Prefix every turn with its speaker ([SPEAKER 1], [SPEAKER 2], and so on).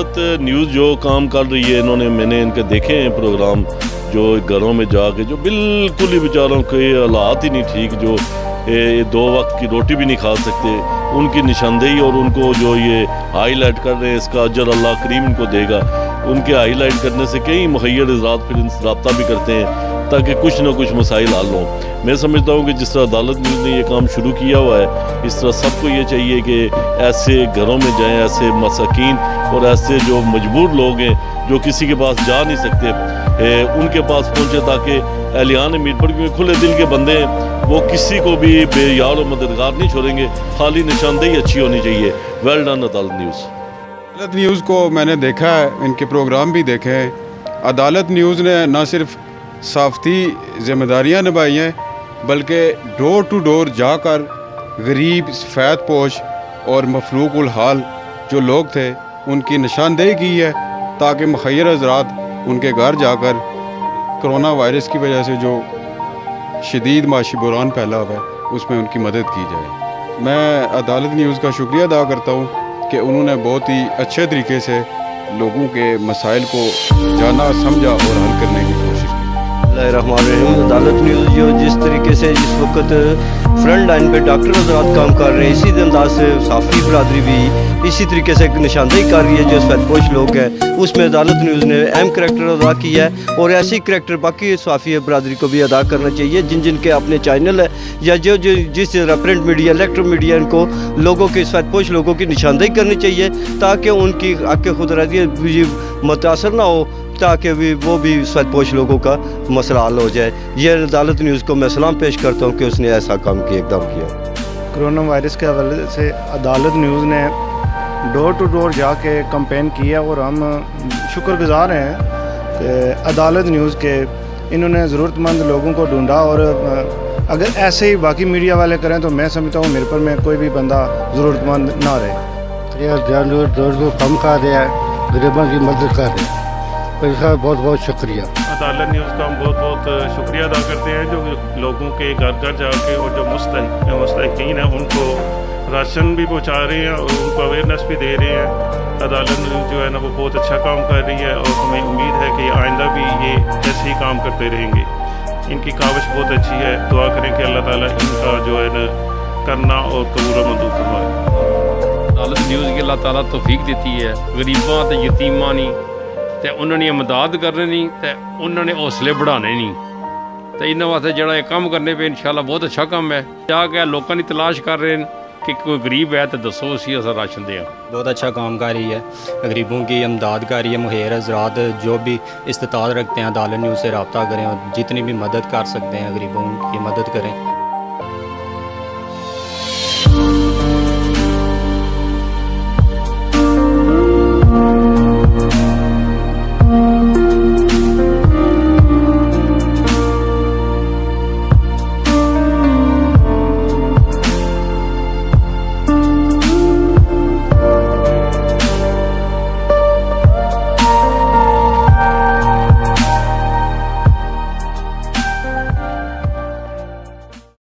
[SPEAKER 1] अदालत न्यूज़ जो काम कर रही है, इन्होंने मैंने इनके देखे हैं प्रोग्राम, जो घरों में जाके जो बिल्कुल ही बेचारों के हालात ही नहीं ठीक, जो दो वक्त की रोटी भी नहीं खा सकते, उनकी निशानदेही और उनको जो ये हाईलाइट कर रहे हैं, इसका अजर अल्लाह करीम इनको देगा। उनके हाईलाइट करने से कई मुखय्यर हज़रात फिर इनसे रब्ता भी करते हैं ताकि कुछ ना कुछ मसाइल हल हों। मैं समझता हूँ कि जिस तरह अदालत न्यूज़ ने ये काम शुरू किया हुआ है, इस तरह सबको ये चाहिए कि ऐसे घरों में जाएं, ऐसे मसाकीन और ऐसे जो मजबूर लोग हैं जो किसी के पास जा नहीं सकते, उनके पास पहुँचे ताकि अहलियान मीरपुर के खुले दिल के बंदे हैं, वो किसी को भी बेयार और मददगार नहीं छोड़ेंगे। खाली निशानदेही अच्छी होनी चाहिए। वेल डन अदालत न्यूज़।
[SPEAKER 2] अदालत न्यूज़ को मैंने देखा है, इनके प्रोग्राम भी देखे हैं। अदालत न्यूज़ ने न सिर्फ सफ़ाती ज़िम्मेदारियाँ निभाई हैं, बल्कि डोर टू डोर जाकर गरीब, सफ़ेद पोश और मफलूकुल हाल जो लोग थे उनकी निशानदेही की है, ताकि मुखय्यर हज़रात उनके घर जाकर कोरोना वायरस की वजह से जो शदीद माशी बुरान फैला हुआ है उसमें उनकी मदद की जाए। मैं अदालत न्यूज़ का शुक्रिया अदा करता हूँ कि उन्होंने बहुत ही अच्छे तरीके से लोगों के मसाइल को जाना, समझा और हल करने की कोशिश की।
[SPEAKER 3] अदालत न्यूज़ जो जिस तरीके से इस वक्त फ्रंट लाइन पे डॉक्टर हज़रात काम कर रहे हैं, इसी अंदाज से साफ़ी बरादरी भी इसी तरीके से निशानदेही कर रही है। जो सफ़ेदपोश लोग हैं उसमें अदालत न्यूज़ ने अहम करैक्टर अदा किया है, और ऐसी करैक्टर बाकी साफ़ी बरादरी को भी अदा करना चाहिए, जिन जिन के अपने चैनल है या जो जो जिस प्रिंट मीडिया, इलेक्ट्रॉनिक मीडिया, इनको लोगों के सफ़ेदपोश लोगों की निशानदेही करनी चाहिए ताकि उनकी हक़ खुदरती मुतासर ना हो, ताकि वो भी सफ़ेदपोश लोगों का मसला हल हो जाए। ये अदालत न्यूज़ को मैं सलाम पेश करता हूँ कि उसने ऐसा काम किया, एकदम किया।
[SPEAKER 4] कोरोना वायरस के हवाले से अदालत न्यूज़ ने डोर टू डोर जाके कैंपेन किया, और हम शुक्रगुज़ार हैं कि अदालत न्यूज़ के इन्होंने ज़रूरतमंद लोगों को ढूंढा, और अगर ऐसे ही बाकी मीडिया वाले करें तो मैं समझता हूँ मीरपुर में कोई भी बंदा ज़रूरतमंद ना रहे।
[SPEAKER 5] को कम कर रहा है, गरीबों की मदद कर रहे हैं, इसका बहुत बहुत शुक्रिया।
[SPEAKER 6] अदालत न्यूज़ का हम बहुत बहुत शुक्रिया अदा करते हैं, जो लोगों के घर घर जाके और जो मुस्तहिकीन हैं उनको राशन भी पहुंचा रहे हैं और उनको अवेयरनेस भी दे रहे हैं। अदालत न्यूज़ जो है ना वो बहुत अच्छा काम कर रही है, और हमें उम्मीद है कि आइंदा भी ये ऐसे ही काम करते रहेंगे। इनकी काविश बहुत अच्छी है। दुआ करें कि अल्लाह ताला इनका जो है ना करना और कबूल मंजूर फरमाए।
[SPEAKER 7] अदालत न्यूज़ की अल्लाह ताला तौफीक देती है, गरीबां ते यतीमां नी ते उन्होंने इमदाद करनी नहीं, ते उन्होंने हौसले बढ़ाने नहीं, तो इन्होंने वास्ते जड़ा ये काम करने पे इंशाल्लाह बहुत अच्छा काम है। जाके लोगों की तलाश कर रहे हैं कि कोई गरीब है तो दसो उसी अस राशन दें।
[SPEAKER 8] बहुत अच्छा काम कर रही है, गरीबों की इमदाद कर रही है। मुखियर हज़रात जो भी इस्तात रखते हैं अदालत न्यूज़ से रब्ता करें और जितनी भी मदद कर सकते हैं गरीबों की मदद करें।